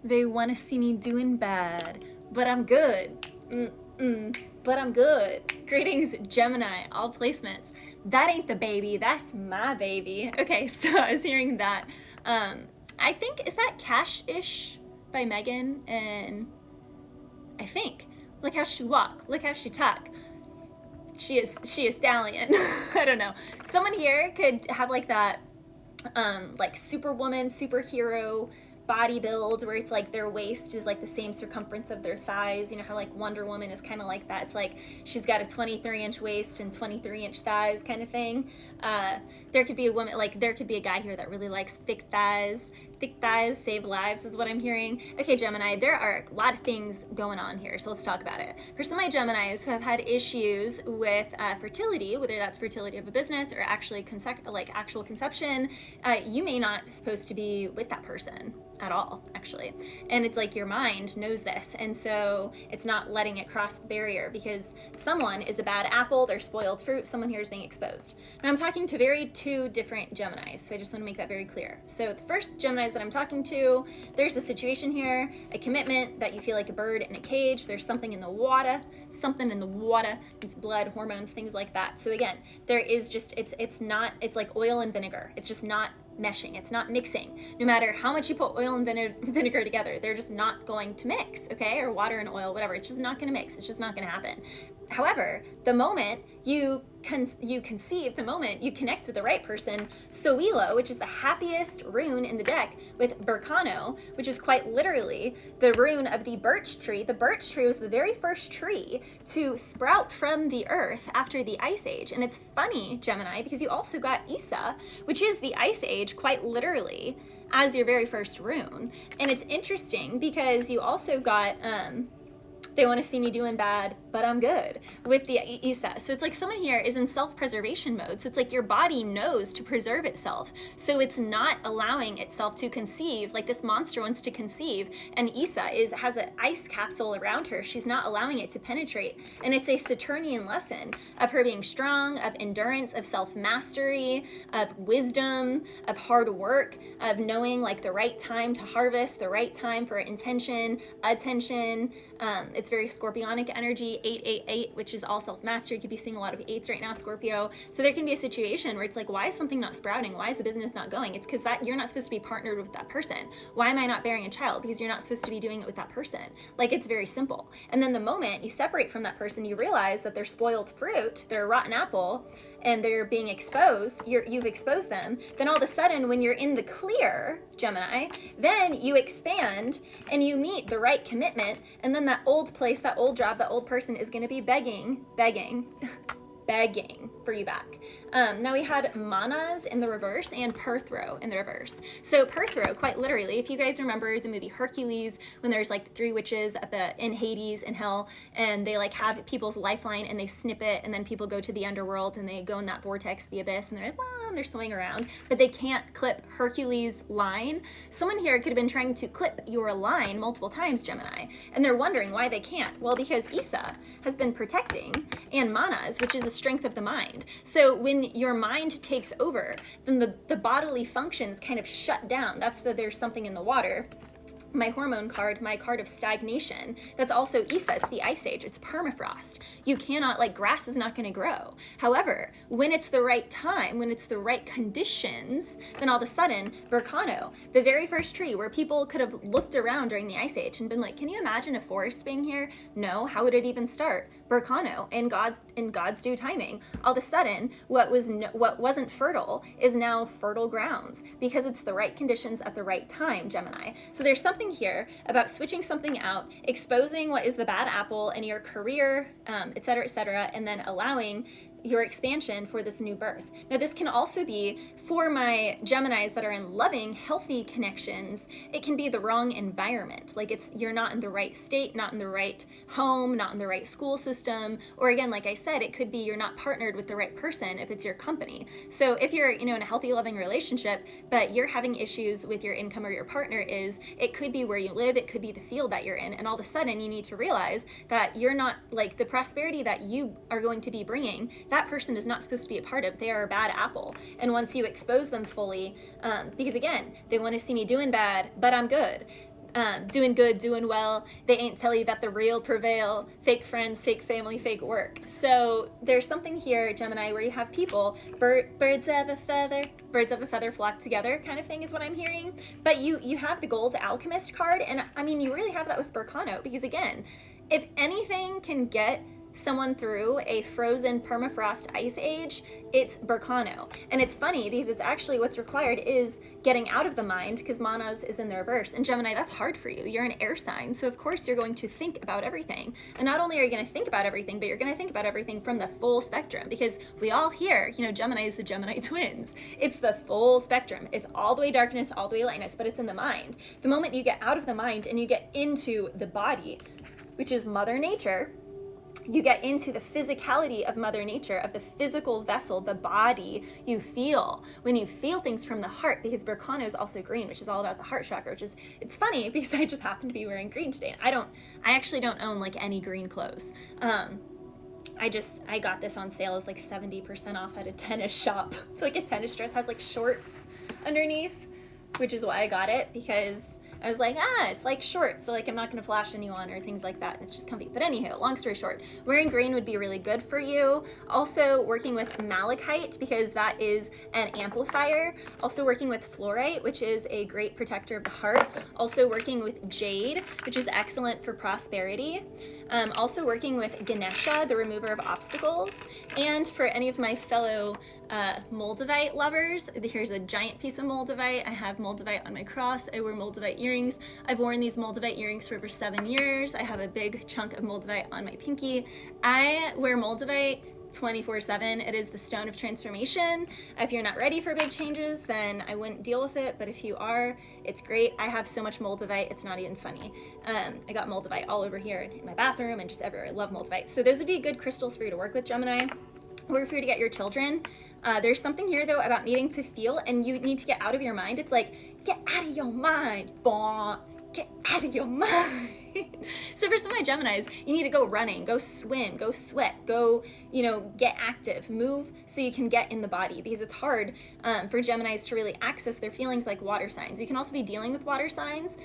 They want to see me doing bad, but I'm good. But I'm good. Greetings, Gemini, all placements. That ain't the baby, that's my baby. Okay, so I was hearing that. I think, is that Cash-ish by Megan? And I think, look how she walk, look how she talk. She is stallion. I don't know. Someone here could have like that, like superwoman, superhero body build where it's like their waist is like the same circumference of their thighs. You know how like Wonder Woman is kind of like that. It's like she's got a 23-inch waist and 23-inch thighs kind of thing. There could be a woman, like there could be a guy here that really likes thick thighs. Thick thighs save lives is what I'm hearing. Okay, Gemini, there are a lot of things going on here, so let's talk about it. For some of my Geminis who have had issues with fertility, whether that's fertility of a business or actually actual conception, you may not be supposed to be with that person at all, actually. And it's like your mind knows this, and so it's not letting it cross the barrier because someone is a bad apple, they're spoiled fruit, someone here is being exposed. Now I'm talking to two different Geminis, so I just want to make that very clear. So the first Geminis that I'm talking to, there's a situation here, a commitment that you feel like a bird in a cage, there's something in the water, it's blood, hormones, things like that. So again, there is just, it's like oil and vinegar, it's just not meshing, it's not mixing. No matter how much you put oil and vinegar together, they're just not going to mix, okay? Or water and oil, whatever, it's just not gonna mix, it's just not gonna happen. However, the moment you conceive, the moment you connect with the right person, Soilo, which is the happiest rune in the deck, with Berkano, which is quite literally the rune of the birch tree. The birch tree was the very first tree to sprout from the earth after the Ice Age. And it's funny, Gemini, because you also got Isa, which is the Ice Age, quite literally, as your very first rune. And it's interesting because you also got, they want to see me doing bad, but I'm good, with the Isa. So it's like someone here is in self-preservation mode. So it's like your body knows to preserve itself. So it's not allowing itself to conceive, like this monster wants to conceive, and Isa has an ice capsule around her. She's not allowing it to penetrate. And it's a Saturnian lesson of her being strong, of endurance, of self-mastery, of wisdom, of hard work, of knowing like the right time to harvest, the right time for intention, attention. It's very Scorpionic energy, 888, which is all self-mastery. You could be seeing a lot of 8s right now, Scorpio. So there can be a situation where it's like, why is something not sprouting? Why is the business not going? It's because that you're not supposed to be partnered with that person. Why am I not bearing a child? Because you're not supposed to be doing it with that person. Like, it's very simple. And then the moment you separate from that person, you realize that they're spoiled fruit, they're a rotten apple, and they're being exposed, you've exposed them. Then all of a sudden, when you're in the clear, Gemini, then you expand and you meet the right commitment, and then that old place, that old job, that old person is going to be begging for you back. Now we had Manas in the reverse and Perthro in the reverse. So Perthro, quite literally, if you guys remember the movie Hercules, when there's like the 3 witches in Hades in hell, and they like have people's lifeline and they snip it, and then people go to the underworld and they go in that vortex, the abyss, and they're like, well, and they're swinging around, but they can't clip Hercules' line. Someone here could have been trying to clip your line multiple times, Gemini, and they're wondering why they can't. Well, because Isa has been protecting, and Manas, which is a strength of the mind. So when your mind takes over, then the bodily functions kind of shut down. That's there's something in the water. My hormone card, my card of stagnation, that's also Isa, it's the Ice Age, it's permafrost. You cannot, like, grass is not going to grow. However, when it's the right time, when it's the right conditions, then all of a sudden, Berkano, the very first tree where people could have looked around during the Ice Age and been like, can you imagine a forest being here? No, how would it even start? Berkano, in God's due timing. All of a sudden, what wasn't fertile is now fertile grounds because it's the right conditions at the right time, Gemini. So there's something here about switching something out, exposing what is the bad apple in your career, et cetera, and then allowing your expansion for this new birth. Now, this can also be for my Geminis that are in loving, healthy connections. It can be the wrong environment. Like, you're not in the right state, not in the right home, not in the right school system. Or again, like I said, it could be you're not partnered with the right person if it's your company. So if you're, in a healthy, loving relationship, but you're having issues with your income or your partner it could be where you live, it could be the field that you're in. And all of a sudden you need to realize that you're not, like, the prosperity that you are going to be bringing, that person is not supposed to be a part of. They are a bad apple. And once you expose them fully, because again, they want to see me doing bad, but I'm good. doing good, doing well. They ain't tell you that the real prevail. Fake friends, fake family, fake work. So there's something here, Gemini, where you have people, birds of a feather flock together kind of thing is what I'm hearing. But you have the gold alchemist card, and I mean, you really have that with Berkano, because again, if anything can get someone through a frozen permafrost ice age, it's Berkano. And it's funny because it's actually what's required is getting out of the mind, because Manas is in the reverse. And Gemini, that's hard for you. You're an air sign, so of course you're going to think about everything. And not only are you going to think about everything, but you're going to think about everything from the full spectrum, because we all hear, you know, Gemini is the Gemini twins. It's the full spectrum. It's all the way darkness, all the way lightness, but it's in the mind. The moment you get out of the mind and you get into the body, which is Mother Nature, you get into the physicality of Mother Nature, of the physical vessel, the body you feel. When you feel things from the heart, because Berkano is also green, which is all about the heart chakra, which is, it's funny because I just happen to be wearing green today. I actually don't own like any green clothes. I got this on sale. It's like 70% off at a tennis shop. It's like a tennis dress, has like shorts underneath, which is why I got it, because I was like, it's like shorts, so like I'm not going to flash anyone or things like that, and it's just comfy. But anywho, long story short, wearing green would be really good for you. Also working with malachite, because that is an amplifier. Also working with fluorite, which is a great protector of the heart. Also working with jade, which is excellent for prosperity. Also working with Ganesha, the remover of obstacles. And for any of my fellow Moldavite lovers, here's a giant piece of Moldavite. I have Moldavite on my cross. I wear Moldavite earrings. I've worn these Moldavite earrings for over 7 years. I have a big chunk of Moldavite on my pinky. I wear Moldavite 24/7. It is the stone of transformation. If you're not ready for big changes, then I wouldn't deal with it. But if you are, it's great. I have so much Moldavite, it's not even funny. I got Moldavite all over here in my bathroom and just everywhere. I love Moldavite. So those would be good crystals for you to work with, Gemini, or for you to get your children. There's something here though about needing to feel, and you need to get out of your mind. It's like, get out of your mind, get out of your mind. So for some of my Geminis, you need to go running, go swim, go sweat, go, get active, move so you can get in the body, because it's hard for Geminis to really access their feelings like water signs. You can also be dealing with water signs,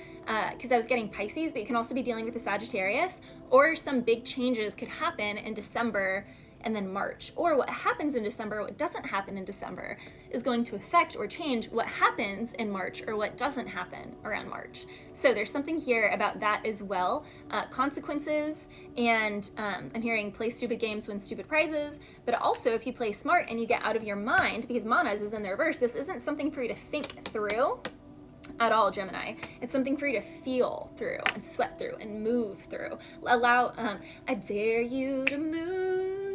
because I was getting Pisces, but you can also be dealing with the Sagittarius, or some big changes could happen in December and then March. Or what happens in December, what doesn't happen in December, is going to affect or change what happens in March or what doesn't happen around March. So there's something here about that as well. Consequences, and I'm hearing play stupid games, win stupid prizes, but also if you play smart and you get out of your mind, because Manas is in the reverse, this isn't something for you to think through at all, Gemini. It's something for you to feel through and sweat through and move through. Allow, I dare you to move.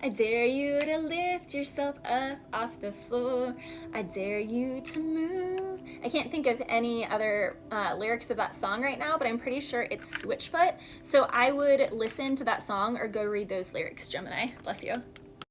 I dare you to lift yourself up off the floor. I dare you to move. I can't think of any other lyrics of that song right now, but I'm pretty sure it's Switchfoot. So I would listen to that song or go read those lyrics, Gemini. Bless you.